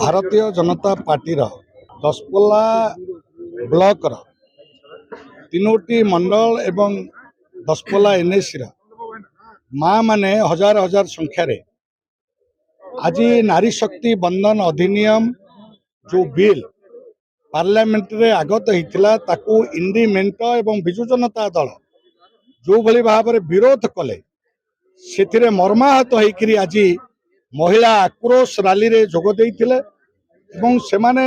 Bharatiya Janata party Daspalla block तीनोटी मंडल एवं Daspalla NAC माँ माने हजार हजार संख्यार आज नारी शक्ति बंधन अधिनियम जो बिल पार्लियामेंट रे आगत होता ताकू इंडी मेंट एवं विजु जनता दल जो भली भाव में विरोध कले से मर्माहत होकर आज महिला आक्रोश रैली रे जोग देइथिले एवं सेमाने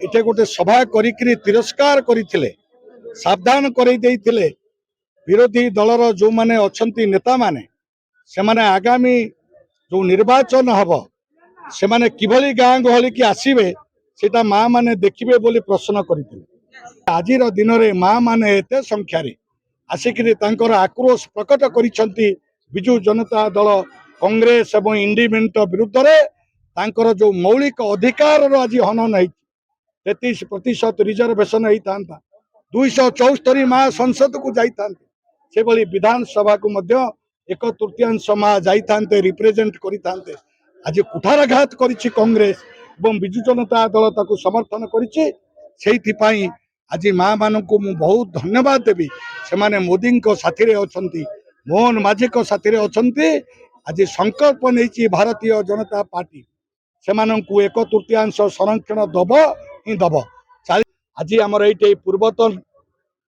इटे गोटे सभा करिकरी तिरस्कार करथिले सावधान करई देइथिले विरोधी दलर जो माने अछंती नेता माने सेमाने आगामी जो निर्वाचन हब सेमाने किभली गाँ गहली की आसीबे सेटा माँ माने देखिबे बोली प्रश्न करथिले। आजिर दिन रे माँ माने एते संख्यारे आसिकरी तांकर आक्रोश प्रकट करिसंती विजु जनता दल कांग्रेस एवं इंडिपेंडेंट विरुद्ध रे तांकर जो मौलिक अधिकार आज हनन है 33% रिजर्वेशन होता 274 माँ संसद को जाता से भली विधानसभा को मध्य 1/3 माँ जाते रिप्रेजेंट करते आज कुठारघात करिछि कांग्रेस एवं विजु जनता दल ताकू समर्थन करिछि सेइथिपाई आज माँ मान को मु बहुत धन्यवाद देवी से माने मोदी को साथी रे अछंती मोहन माझी को साथी रे अछंती आज संकल्प नहीं भारतीय जनता पार्टी से 1/3 संरक्षण दब ही दब। आज आमर ये पूर्वतन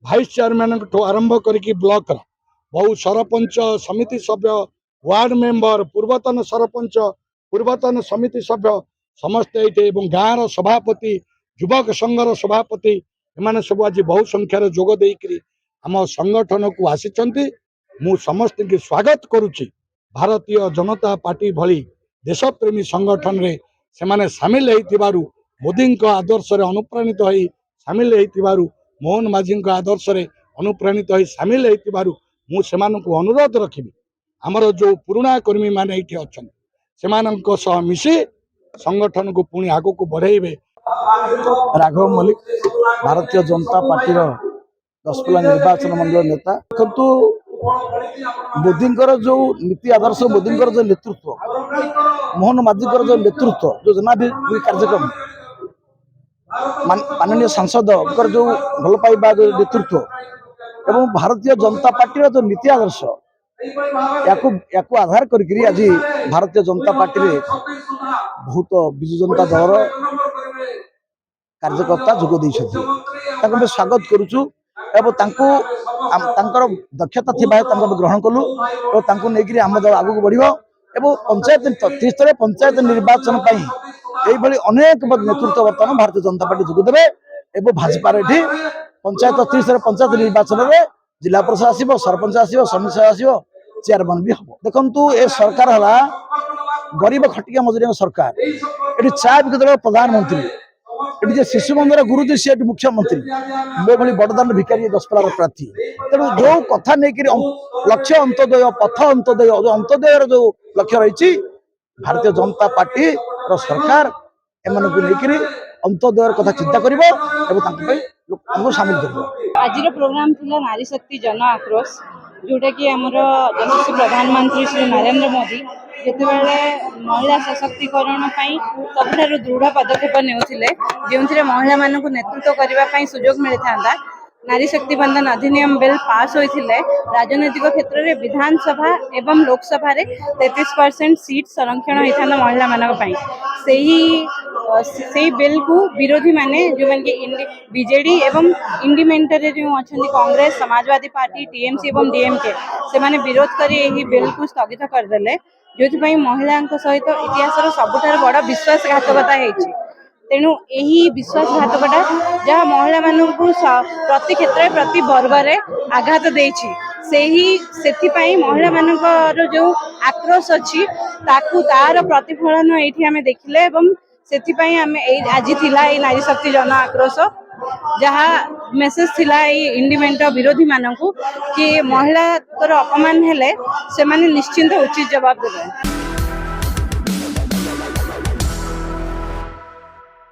भाइस चेयरमैन आरंभ करके ब्लॉक बहु सरपंच समिति सभ्य वार्ड मेंबर पूर्वतन सरपंच पूर्वतन समिति सभ्य समस्ते ये गाँव सभापति युवक संघर सभापति एमाने सब आज बहु संख्यार जोग देकरी आम संगठन को आसी मु समस्त की स्वागत करुच्ची। भारतीय जनता पार्टी भली देशप्रेमी संगठन रे सेमाने सामिल होइतिबारु मोदी आदर्श रे अनुप्राणित होई सामिल होइतिबारु मोहन माझी आदर्श रे अनुप्राणित होई सामिल होइतिबारु मु सेमानकु अनुरोध रखिबी हमर जो पुराना कर्मी माने एठी अछन सेमानक सह मिसी संगठन को पुणी आगो को बढ़ाइबे। राघव मल्लिक भारतीय जनता पार्टी दसपल्ला निर्वाचन मंडल नेता किंतु मोदी जो नीति आदर्श मोदी जो नेतृत्व मोहन माझी जो नेतृत्व जो जनाभिमुखी कार्यक्रम माननीय सांसद जो भल पाइबा जो नेतृत्व एवं भारतीय जनता पार्टी जो नीति आदर्श या आधार करी आज भारतीय जनता पार्टी रे बहुत विजु जनता दल कार्यकर्ता जोग दे स्वागत करुचु एवं दक्षता थी ग्रहण कलु और नहीं आम दल आगू बढ़ पंचायत त्रिस्तरीय पंचायत निर्वाचन पर अनेक नेतृत्व बर्तमान भारतीय जनता पार्टी जोगदेवे और भाजपा पंचायत त्रिस्तरीय पंचायत निर्वाचन में जिला परिषद आसो सरपंच आसो समिति आसो चेयरमैन भी हम देखु ए सरकार है गरीब खटिया मजूरी सरकार ये चा बिक्री दल प्रधानमंत्री ये शिशु मंदिर गुरुजी सी मुख्यमंत्री मो भाई बड़दान भिकारी दसपल्लार प्रार्थी तेणु जो कथा नहीं लक्ष्य अंत्योदय पथ अंत्योदय जो अंत्योदय जो लक्ष्य रही भारतीय जनता पार्टी सरकार एम अंत्योदय कथा चिंता कर सामिल कर। आज प्रोग्राम थिला नारी शक्ति जन आक्रोश जोटा कि आमर यशस्वी प्रधानमंत्री श्री नरेंद्र मोदी जितेबाला महिला सशक्तिकरण सबुठ दृढ़ पदक्षेप नेउथिले जो महिला मानक नेतृत्व करने सुजोग मिलता नारी शक्ति बंधन अधिनियम बिल पास होइथिले राजनैतिक क्षेत्र में विधानसभा एवं लोकसभा रे 33% सीट संरक्षण होता महिला मानक से बिल को विरोधी माने जो बीजेडी एवं इंडिपेंडेंट जो अच्छा कांग्रेस समाजवादी पार्टी टीएमसी एवं डीएमके से माने विरोध कर बिल को स्थगित करदे जो महिला सहित इतिहास सबुठार बड़ विश्वासघातकता होती तेणु यही विश्वासघातकता जहाँ महिला मानक प्रति क्षेत्र प्रति वर्ग में आघात देपाई महिला मानकर जो आक्रोश अच्छी तार प्रतिफलन ये आम देखिले से आज थिला नारी शक्ति जन आक्रोश जहाँ मेसेज थिला इंडिपेंडेंट विरोधी मानक कि महिला अपमान हेले से माने निश्चिंत उचित जवाब देवे।